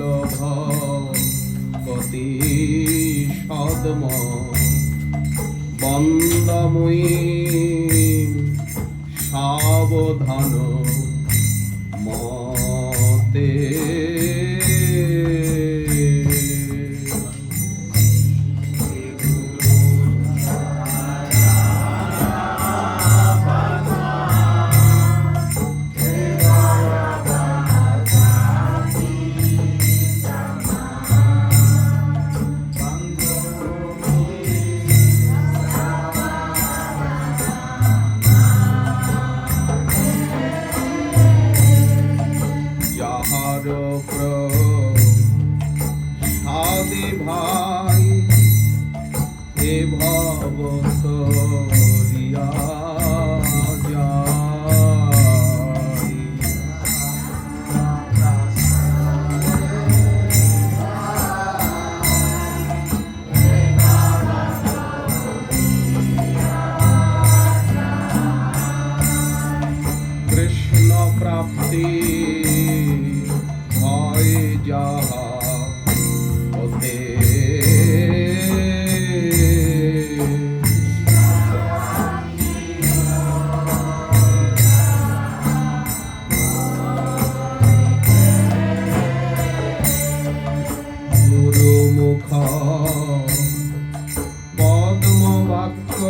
বল্লভ কতি সদম বন্দময়ী সাবধান মতে সাদে ভাই এ ভব করিয়া যায় কৃষ্ণ প্রাপ্তি হয় যাহা হতে গুরুমুখ পদ্ম বাক্য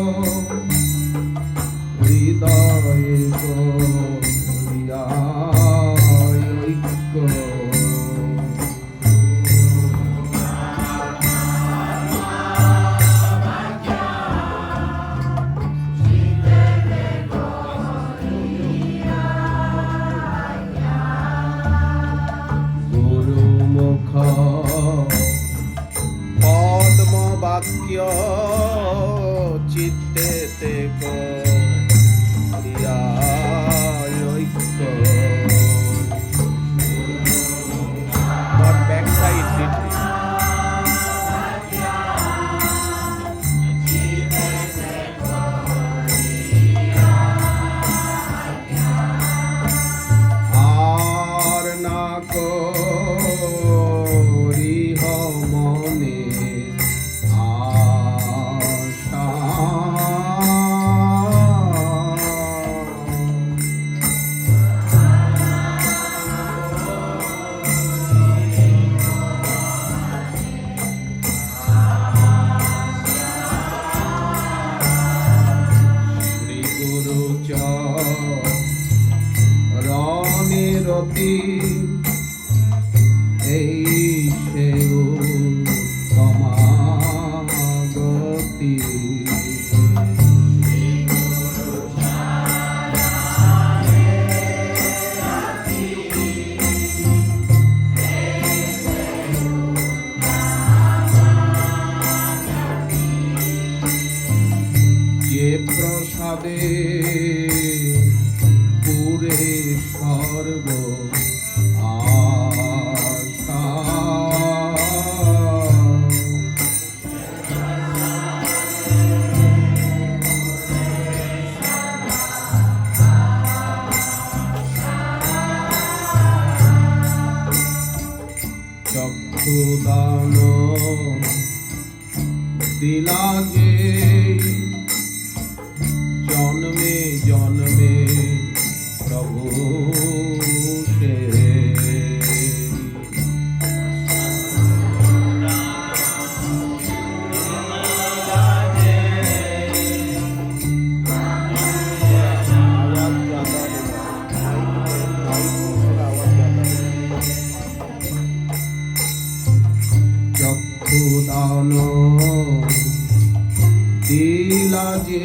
হৃদয়ে করিয়া ঐক্য পদ্ম বাক্য চিত্তেতে করিয়া ঐক্য ব্যাক সাইড আর না করিহ মনে আশা শ্রী গুরু চরণে রতি এই সেও সমাগতি যে প্রসাদে পুরে সর্ব আশা চক্ষুদান দিলা যে জন্মে জন্মে প্রভু সে চক্ষুদান দিলা যে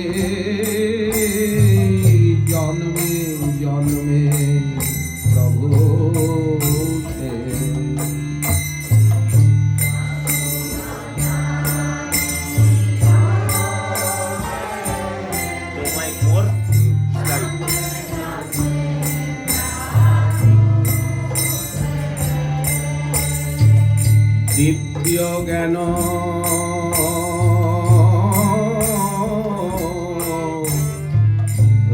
জন্মে জন্মে প্রভু সে দিব্য জ্ঞান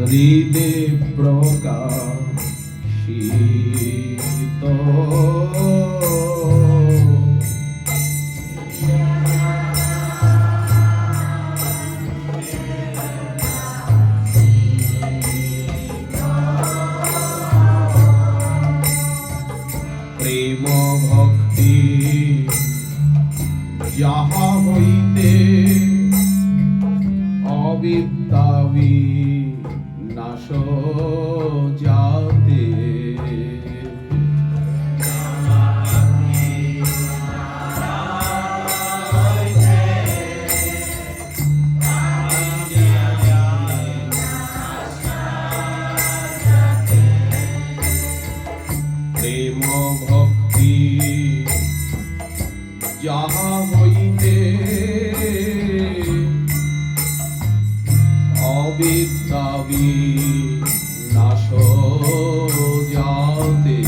হৃদে প্রকাশিত প্রেম ভক্তি যাহা হইতে অবিদ্যা বিনাশ যাতে প্রেম ভক্তি যাহা হইতে অবিদ্যা বিনাশ যাতে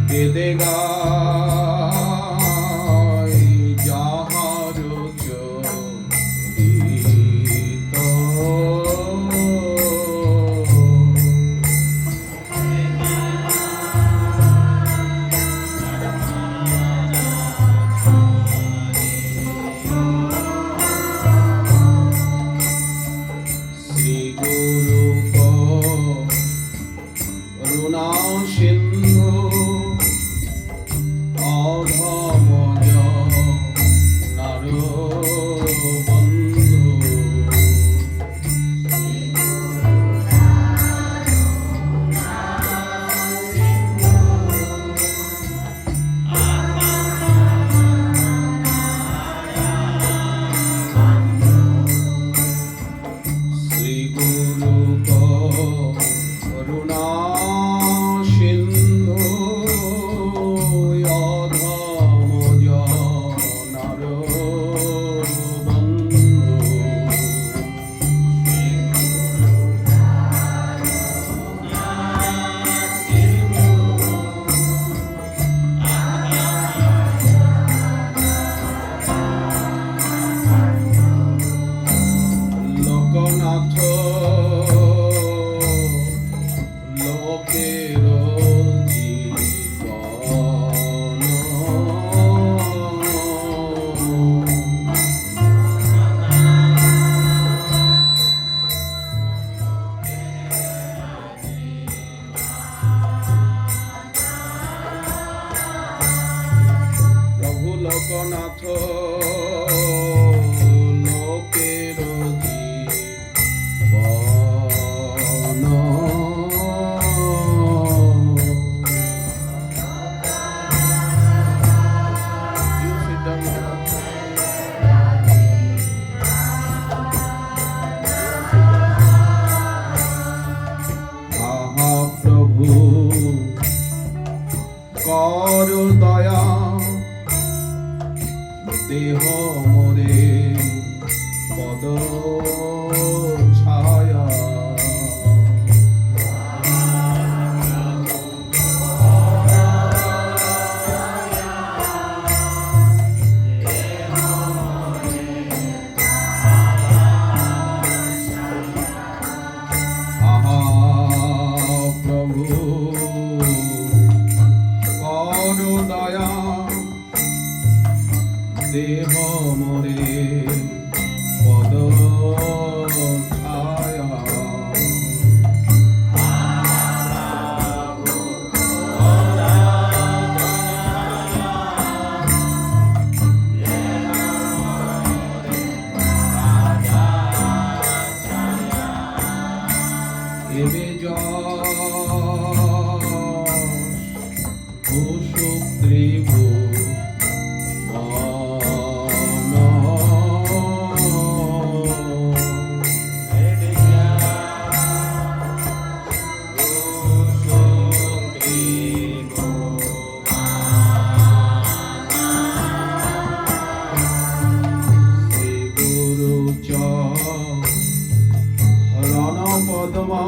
বেদে গায় যাহার চরিত শ্রী গুরু করুণা সিন্ধু অধমজ নর বন্ধু শ্রী গুরু করুণা সিন্ধু অধমজ নর বন্ধু লোকনাথ লোকের জীবন প্রভু লোকনাথ লোকের জীবন আহা প্রভু কর দয়া দেহ মোরে পদ ছায়া আহা প্রভু কর দয়া দেহ মোরে পদ ছায়া এবে যুক্ত্রিভু পদ্মা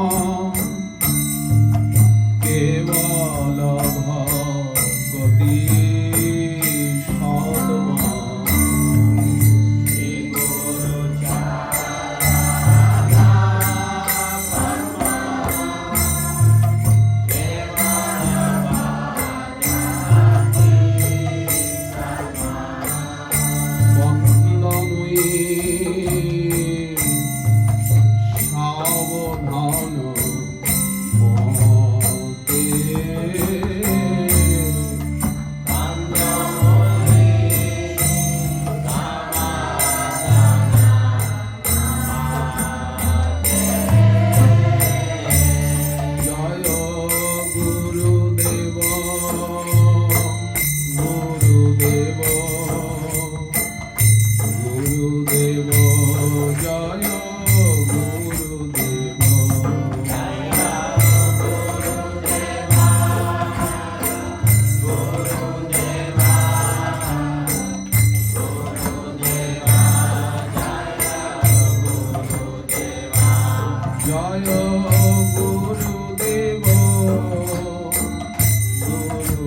কেবল ভগতি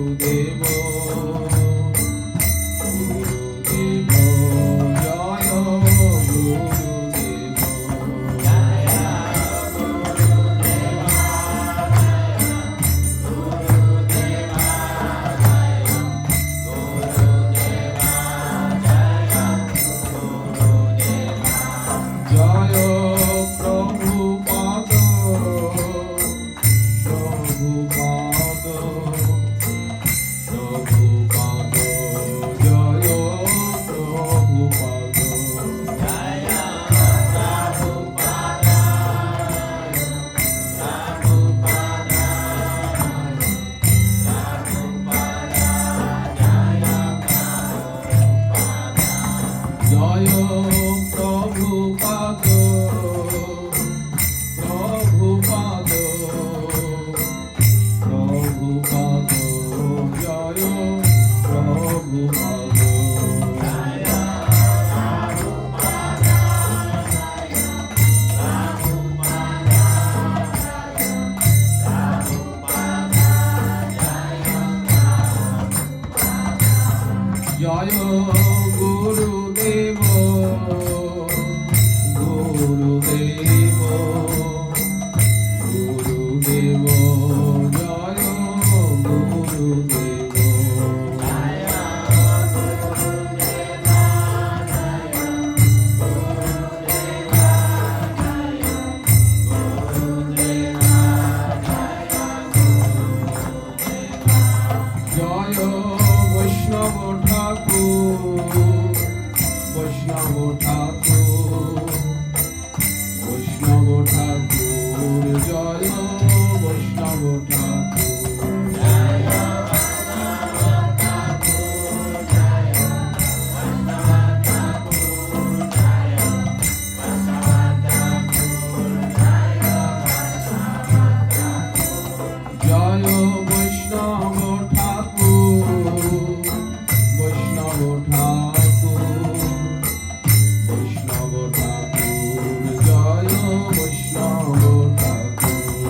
গুরুদেব গুরুদেব জয় গুরুদেব জয় প্রভুপাদ প্রভুপাদ প্রভুপাদ জয় প্রভুপাদ জয় প্রভুপাদ প্রভুপাদ প্রভুপাদ জয় প্রভুপাদ জয় গুরুদেব গুরুদেব গুরুদেব জয় গুরুদেব জয় বৈষ্ণব ঠাকুর বৈষ্ণব ঠাকুর বৈষ্ণব ঠাকুর জয় বৈষ্ণব ঠাকুর জয় বৈষ্ণব ঠাকুর বৈষ্ণব ঠাকুর বৈষ্ণব ঠাকুর জয় বৈষ্ণব ঠাকুর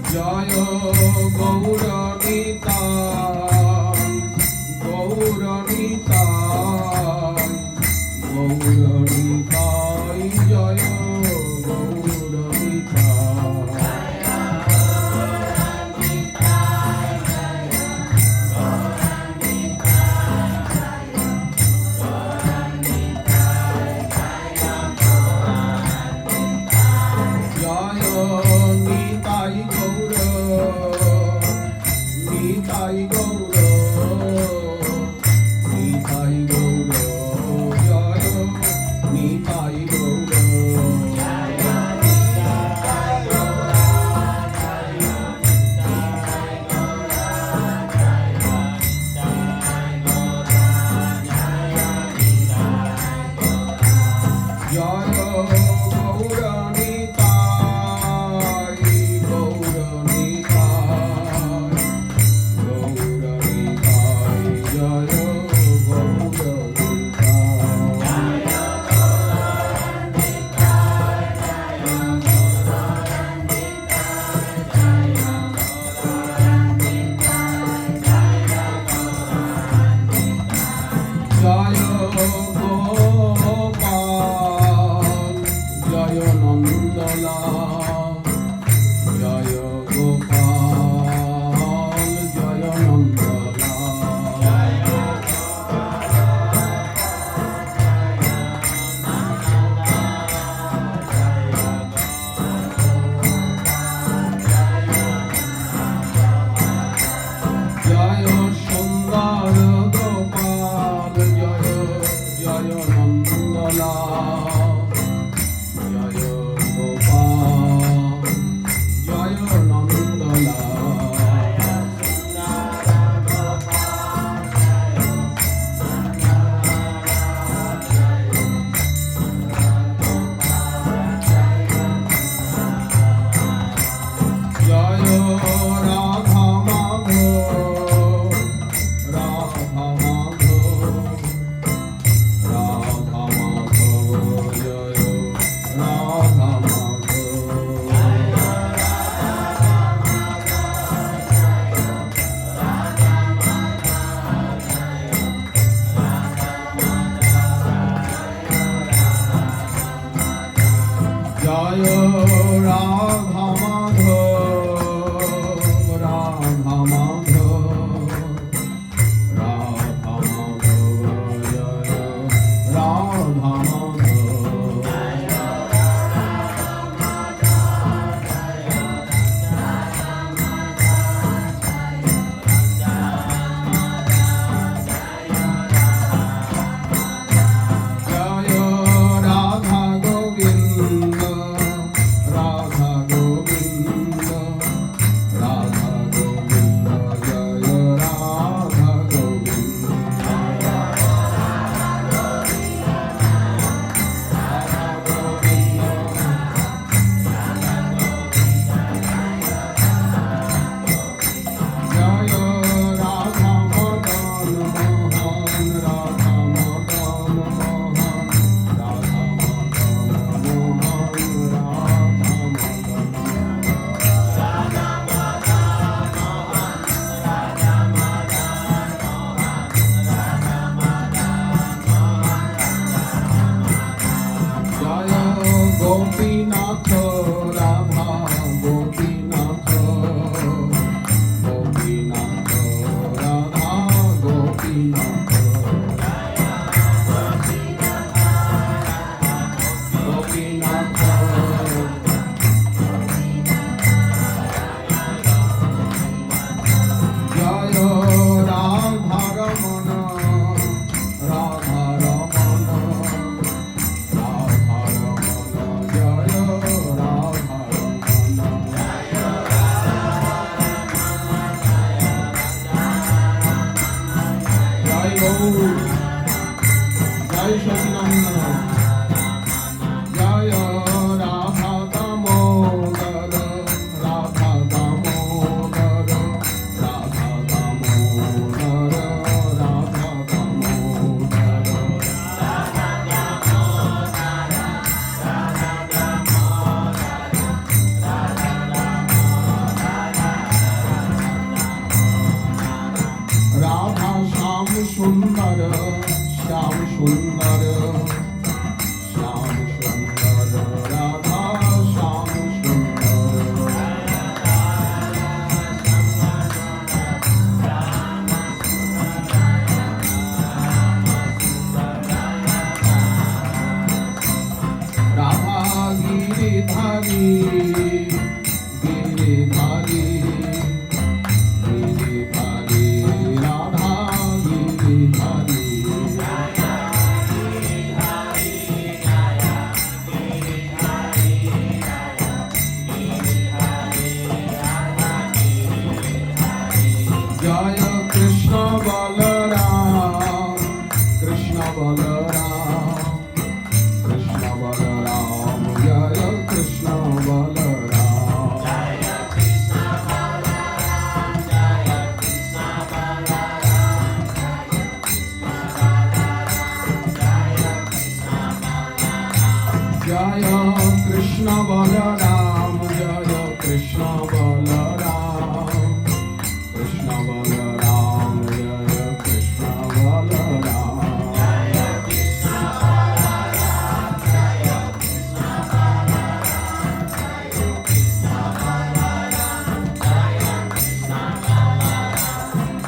জয় গৌরনিতাই গৌরনিতাই গৌরনিতাই জয় গৌরনিতাই জয় নিতাই গৌর নিতাই গৌর গোপীনাথ রাধা গোপীনাথ গোপীনাথ রাধা গোপীনাথ গোপীনাথ জয় রাধা রমণ রাধা রমণ রাধা রমণ জয় রাধা রমণ জয় গৌর জয় সচিদানন্দ জয় রাধা দামোদর রাধা দামোদর রাধা দামোদর রাধা দামোদর রাধা শ্যাম সুন্দর শ্যাম সুন্দর শ্যাম সুন্দর রাধা শ্যাম সুন্দর রাধা গিরিধারী গিরিধারী গিরিধারী রাধা গিরিধারী জয় কৃষ্ণ বলরাম কৃষ্ণ বলরাম কৃষ্ণ বলরাম জয় কৃষ্ণ বলরাম জয় কৃষ্ণ বলরাম জয় কৃষ্ণ বলরাম কৃষ্ণ বলরাম জয় কৃষ্ণ বলরাম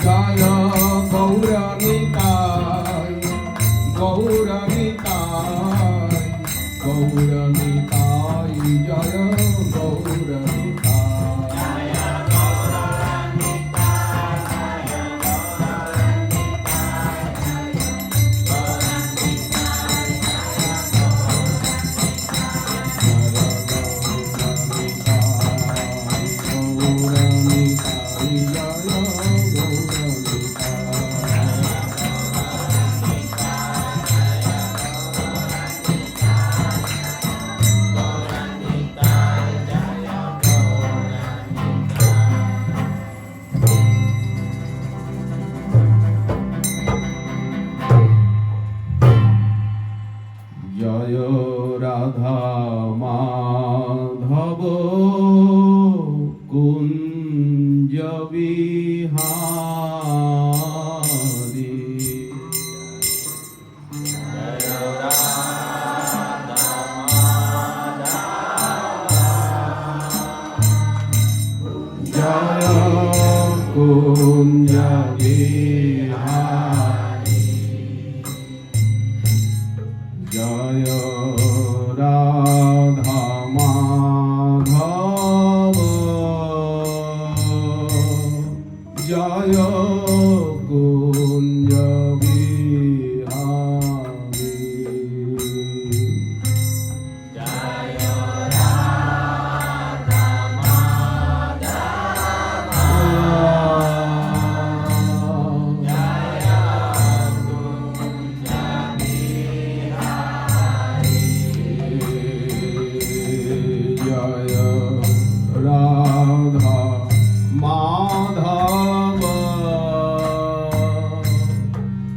জয় গৌরনিতাই গৌরনিতাই গৌরনিতাই জয় গৌরনিতাই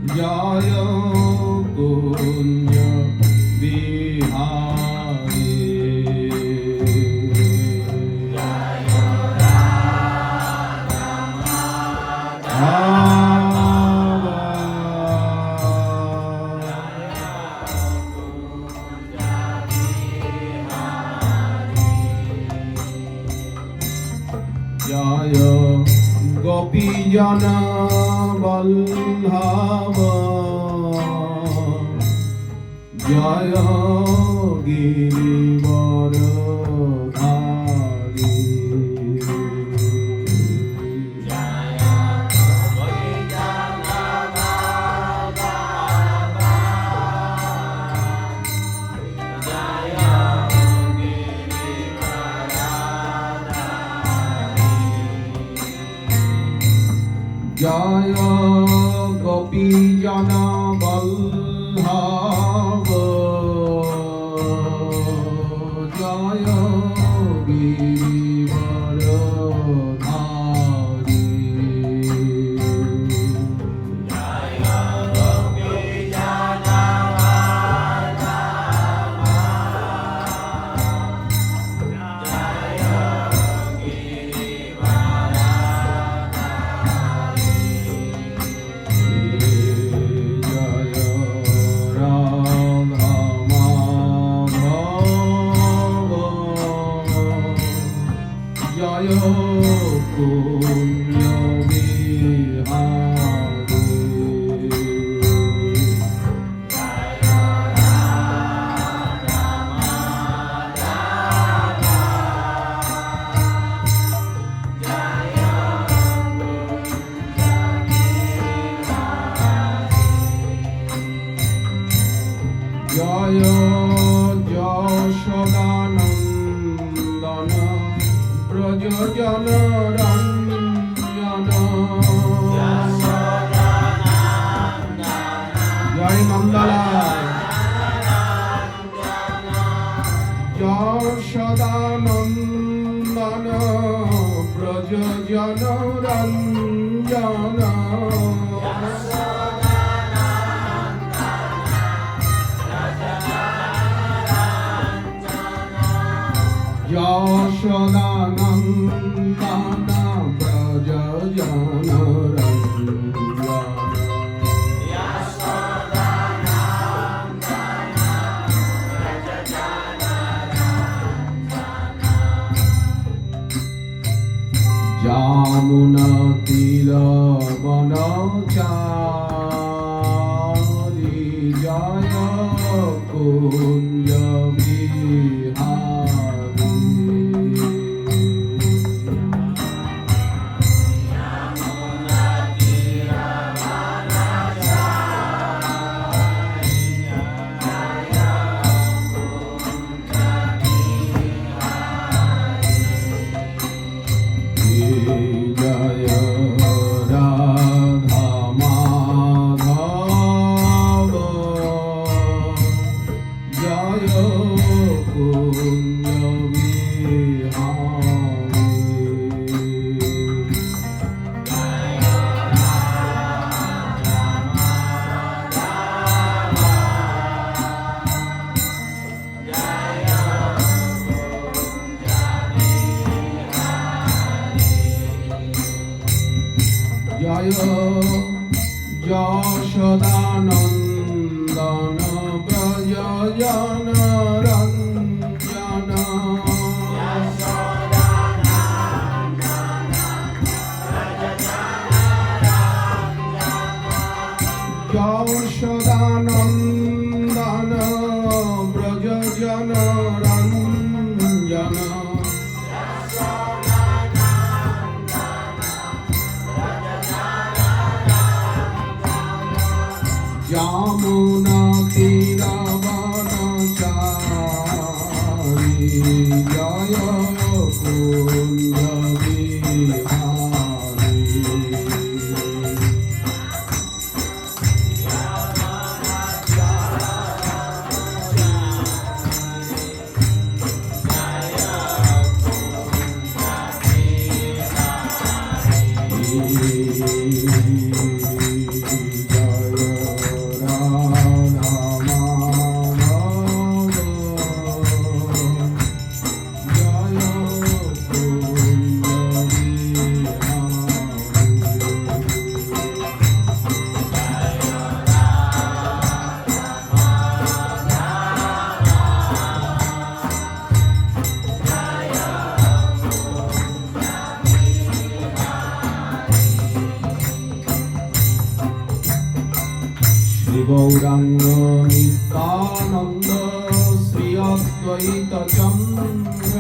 জয় কুঞ্জ বিহারী জয় গোপীজন বল্লভ জয় গিরিবর ধারী জয় গোপীজন বল্লভ জয় গিরিবর ধারী জয় কুঞ্জ বিহারী জয় যশোদানন্দন ব্রজজন রঞ্জন জয় নন্দলাল যশোদানন্দন ব্রজজন রঞ্জন যশোদানন্দন ব্রজজন রঞ্জন যমুনা তীর বনচারী জয় কুঞ্জ বিহারী জয় রাধা মাধব জয় কুঞ্জ জয় যশোদানন্দন ব্রজজন রঞ্জন যশোদানন্দন ব্রজজন রঞ্জন যমুনা তীর বনচারী জয় কুঞ্জ বিহারী জয় গৌরাঙ্গ নিত্যানন্দ শ্রী অদ্বৈত চন্দ্র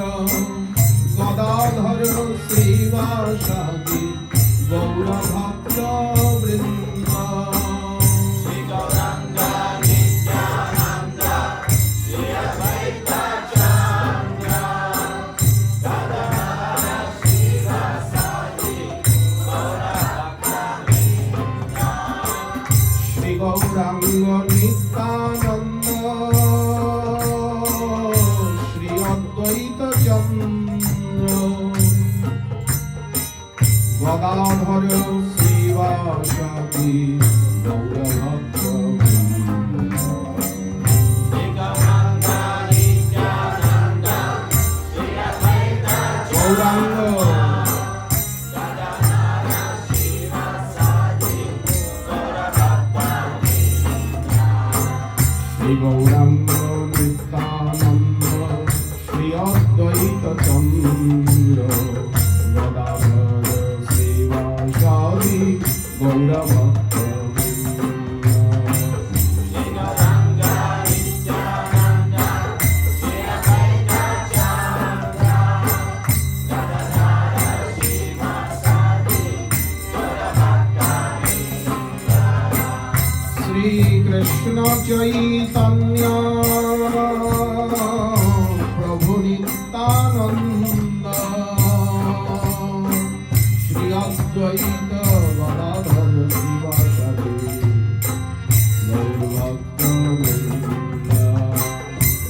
গদাধর শ্রীবাসাদি গৌর ভক্ত বৃন্দ শ্রী গৌরাঙ্গ নিত্যানন্দ শ্রী অদ্বৈত চন্দ্র গদাধর শ্রীবাসাদি গৌর ভক্ত বৃন্দ শ্রী গৌরাঙ্গ নিত্যানন্দ শ্রী অদ্বৈত চন্দ্র গদাধর শ্রীবাসাদি গৌর ভক্ত বৃন্দ শ্রী গৌরাঙ্গ নিত্যানন্দ শ্রী অদ্বৈত গৌরাঙ্গ শ্রী গৌরাঙ্গ নিত্যানন্দ শ্রী অদ্বৈত চন্দ্র গদাধর শ্রীবাসাদি গৌর ভক্ত বৃন্দ শ্রী গৌরাঙ্গ নিত্যানন্দ শ্রী অদ্বৈত চন্দ্র গদাধর শ্রীবাসাদি গৌর ভক্ত বৃন্দ শ্রী কৃষ্ণ চৈতন্য প্রভু নিত্যানন্দ শ্রী অদ্বৈত গদাধর শ্রীবাসাদি গৌর ভক্ত বৃন্দ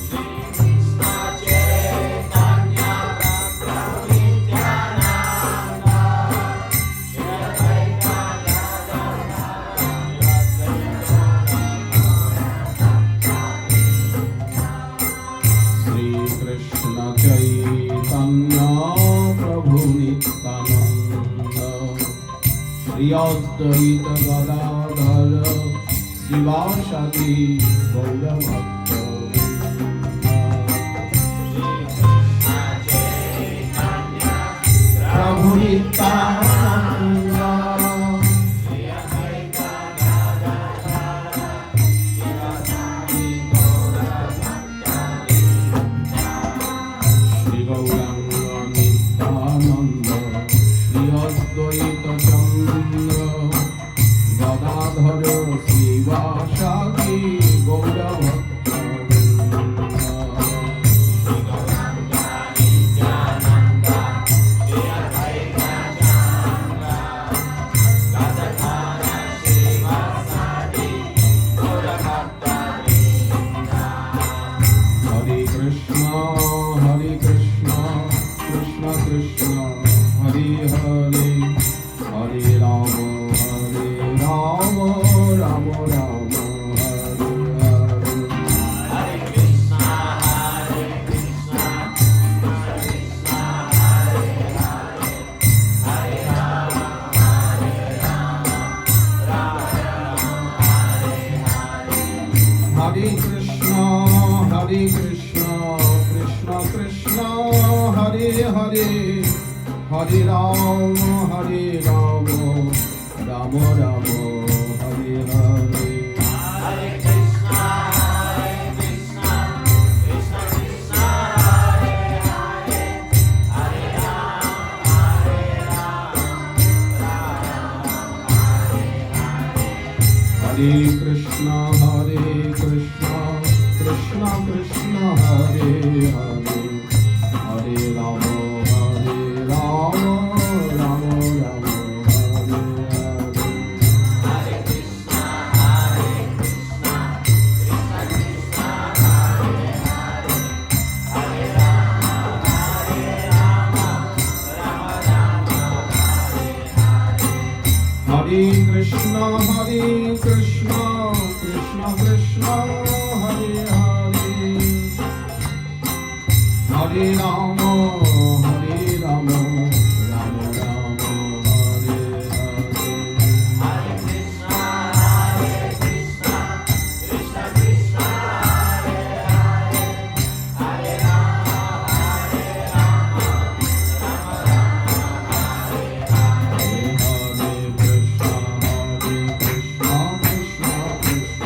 শ্রী কৃষ্ণ চৈতন্য প্রভু নিত্যানন্দ শ্রী অদ্বৈত শ্রী কৃষ্ণ চৈতন্য প্রভু নিত্যানন্দ শ্রী অদ্বৈত গদাধর শ্রীবাসাদি গৌর ভক্ত প্রভু নিত্যানন্দ শ্রী গৌরাঙ্গ নিত্যানন্দ শ্রী অদ্বৈত চন্দ্র গদাধর শ্রীবাসাদি গৌর ভক্ত বৃন্দ শ্রী গৌরাঙ্গ নিত্যানন্দ শ্রী অদ্বৈত চন্দ্র গদাধর শ্রীবাসাদি গৌর ভক্ত বৃন্দ হরে Krishna Krishna Krishna Hare Hare Hare Ram Ram Ram Hare Hare Hare Krishna Krishna Krishna Hare Hare Hare Ram Ram Hare Hare Hare Krishna Krishna Krishna Hare Hare Hare Ram Ram Ram Hare Hare Hare Krishna Krishna Krishna Krishna Hare Hare Hare Ram Ram Hare Hare Hare Krishna Krishna Krishna Hare Hare Hare Ram Ram Ram Hare Hare Hare Krishna Krishna Krishna Hare Hare Hare Ram Ram Hare Hare Hare Krishna Krishna Krishna Hare Hare Hare Ram Ram Ram Hare Hare Hare Krishna Krishna Krishna Krishna Hare Hare Hare Ram Ram Hare Hare Hare Krishna Krishna Krishna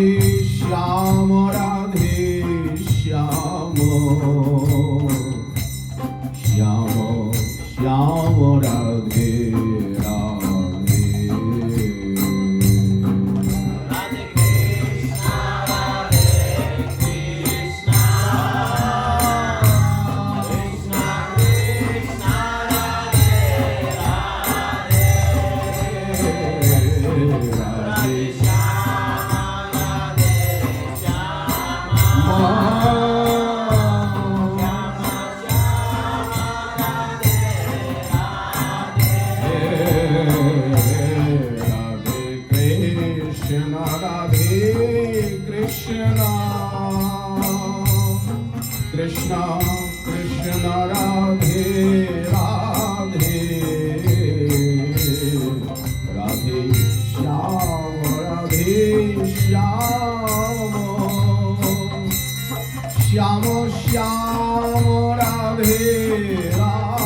Shyam Radhe Shyam Shyam Shyam Radhe Radhe Radhe Krishna, Radhe Krishna, Krishna Krishna, Radhe Radhe, Radhe Shyama, Radhe Shyama, Krishna Krishna Radhe Radhe Radhe Shyam Radhe Shyam Shyam Shyam Radhe Radhe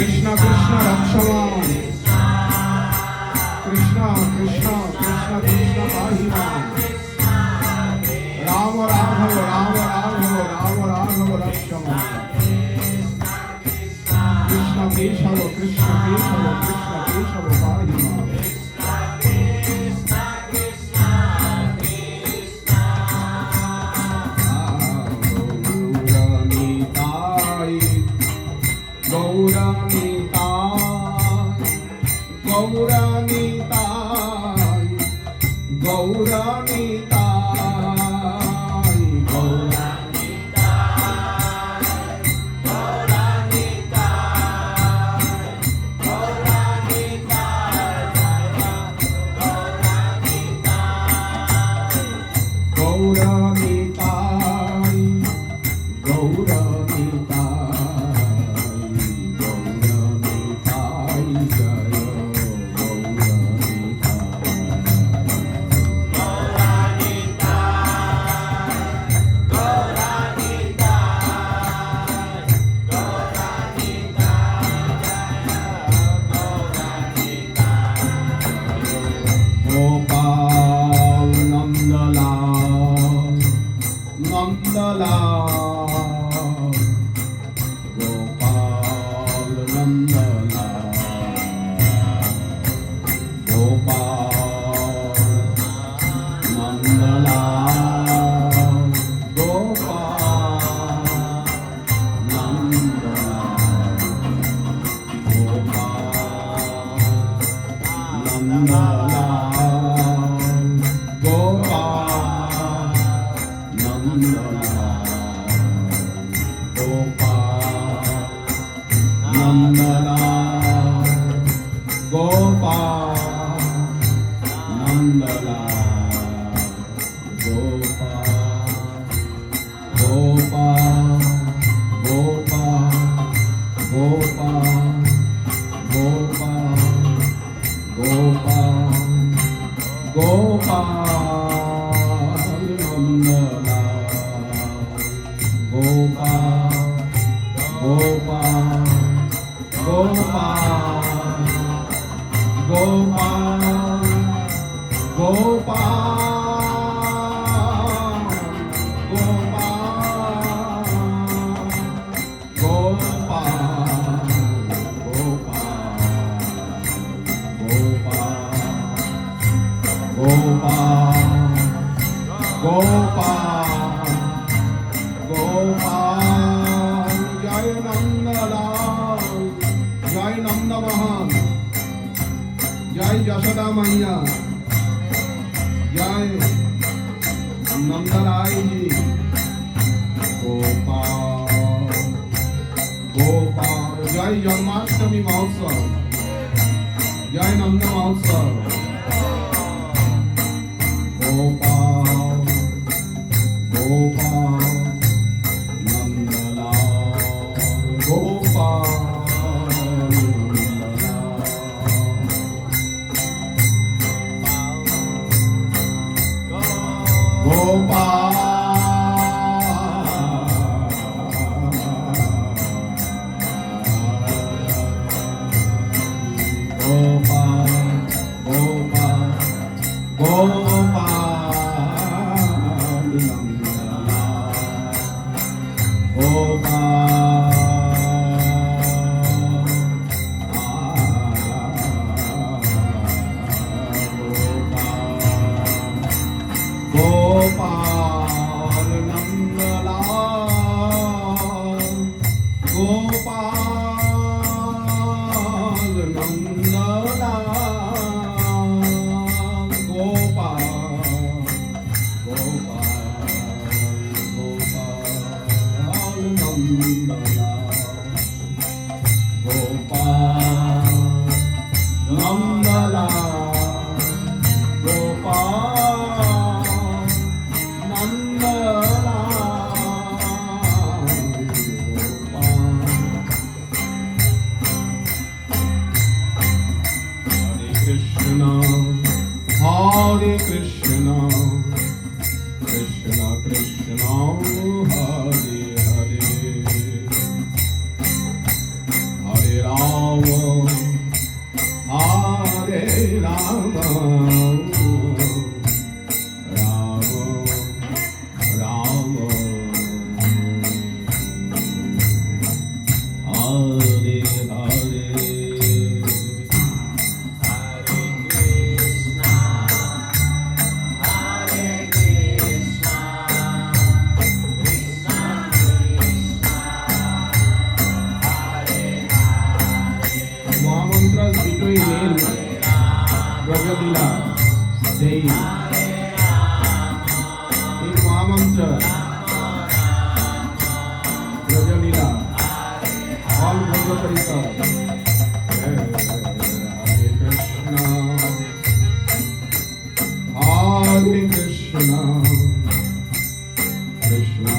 Krishna Krishna Krishna Krishna Krishna Krishna গৌরানিতাই গৌরানিতাই গৌরানিতাই গৌরানিতাই জয় গৌরানিতাই গোপাল নন্দলাল নন্দলাল গোপাল নন্দলাল গোপাল নন্দলাল গোপাল নন্দলাল গোপাল নন্দলাল গোপাল নন্দলাল গোপাল নন্দলাল গোপাল নন্দলাল গোপাল গোপাল গোপাল গোপাল গোপাল গোপাল নন্দলাল গোপাল গোপাল গোপাল গোপাল গোপাল গোপাল গোপাল গোপাল জয় নন্দলাল জয় নন্দমোহন জয় যশোদা মাইয়া জয় নন্দরায় জি গোপাল গোপাল জয় জন্মাষ্টমী মহোৎসব জয় নন্দ মহোৎসব Gopal Gopal Nandalal Gopal Nandalal Gopal Hare Krishna, Krishna Krishna, Hare Hare, Hare Rama, Hare Rama, Rama Rama, Hare Hare. Krishna, Krishna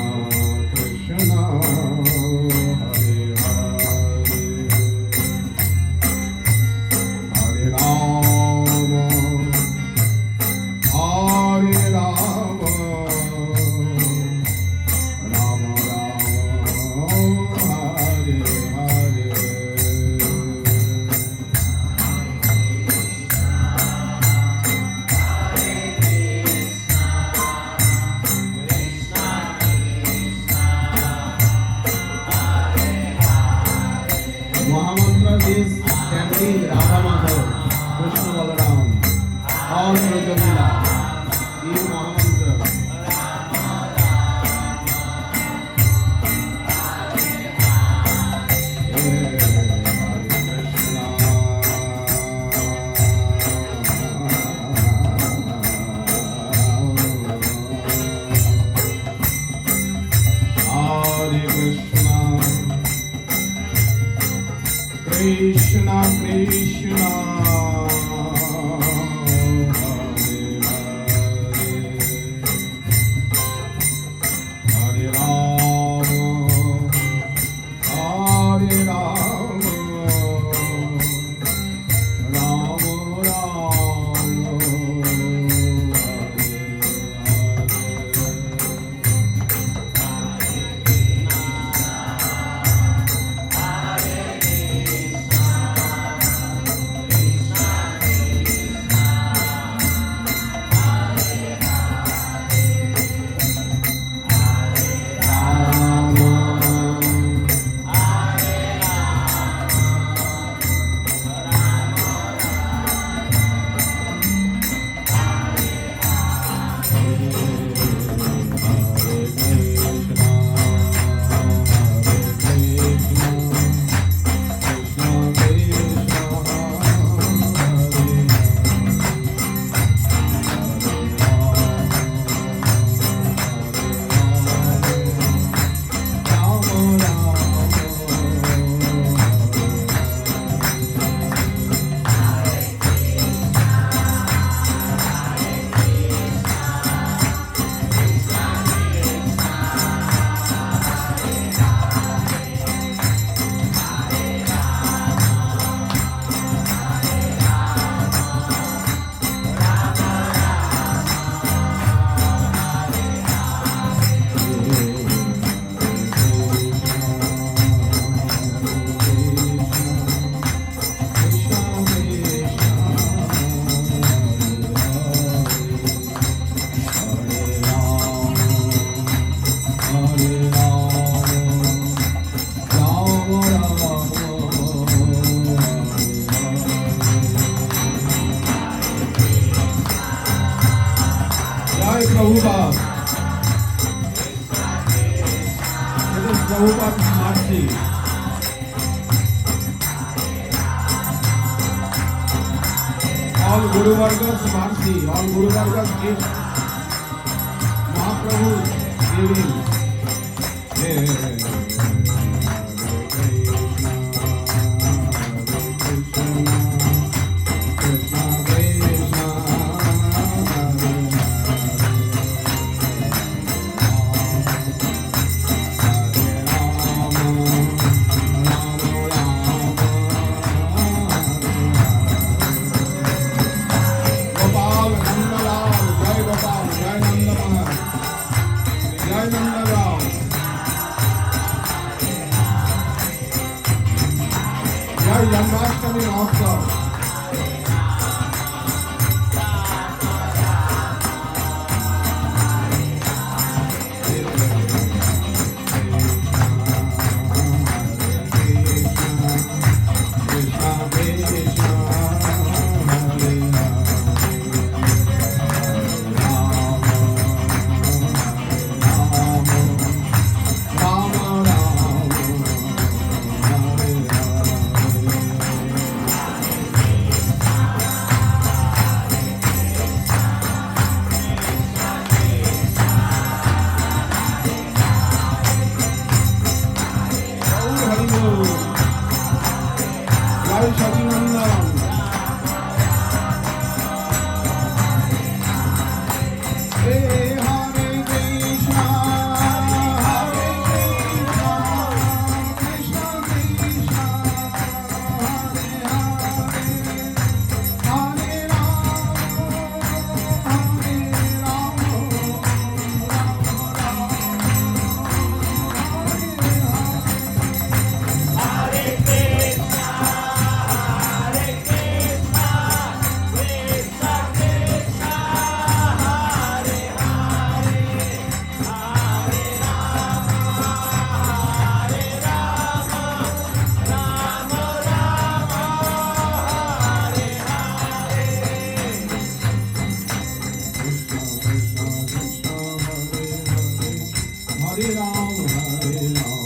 Krishna, Hare Hare, Hare Rama, Hare Rama, Rama Rama, Hare Hare. Mahamantra is chanting Radha Madhav, Krishna Balaram, all Brajalila. This Mahamantra. Hare Krishna, Krishna Krishna, Hare Hare, Hare Rama, Hare Rama, Rama Rama, Jai Prabhupada. This is Prabhupada's mercy. All Guru Varga's mercy, all Guru Varga's gift. Mahaprabhu giving. Janmashtami Mahotsav. Hare Ram, Hare Ram,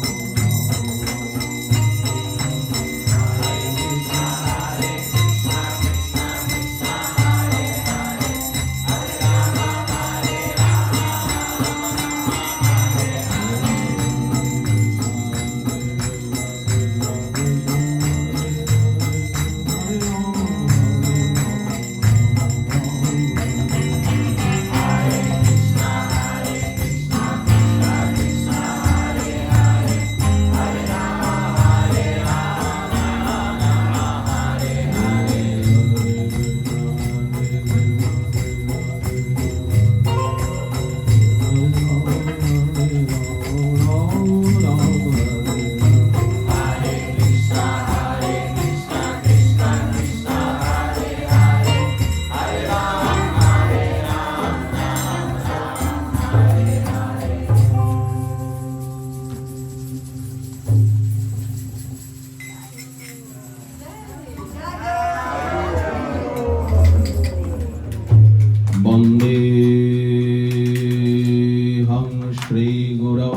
Vandeham Shri Guru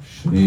Shri